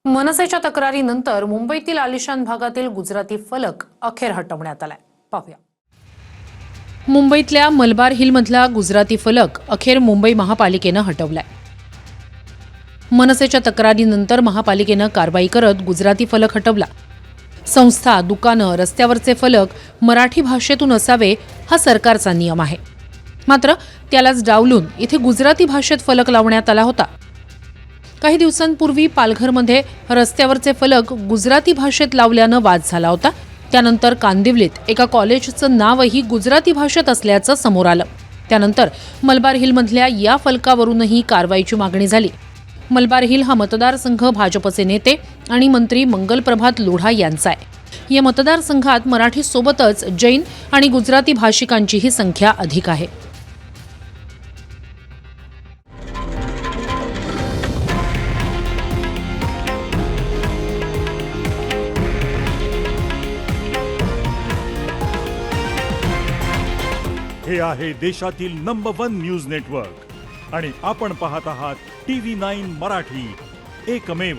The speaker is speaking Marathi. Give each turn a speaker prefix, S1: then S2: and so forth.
S1: मनसेच्या तक्रारीनंतर मुंबईतील आलिशान भागातील गुजराती फलक अखेर हटवण्यात आलाय. पाहूया. मुंबईतल्या मलबार हिलमधला गुजराती फलक अखेर मुंबई महापालिकेनं हटवलाय. मनसेच्या तक्रारीनंतर महापालिकेनं कारवाई करत गुजराती फलक हटवला. संस्था, दुकानं, रस्त्यावरचे फलक मराठी भाषेतून असावे हा सरकारचा नियम आहे. मात्र त्यालाच डावलून इथे गुजराती भाषेत फलक लावण्यात आला होता. काही दिवसांपूर्वी पालघरमध्ये रस्त्यावरचे फलक गुजराती भाषेत लावल्यानं वाद झाला होता. त्यानंतर कांदिवलीत एका कॉलेजचं नावही गुजराती भाषेत असल्याचं समोर आलं. त्यानंतर मलबार हिलमधल्या या फलकावरूनही कारवाईची मागणी झाली. मलबार हिल हा मतदारसंघ भाजपचे नेते आणि मंत्री मंगलप्रभात लोढा यांचा आहे. या मतदारसंघात मराठीसोबतच जैन आणि गुजराती भाषिकांचीही संख्या अधिक आहे.
S2: हे आहे देशातील नंबर 1 न्यूज नेटवर्क आणि आपण पाहत आहात TV9 मराठी, एकमेव.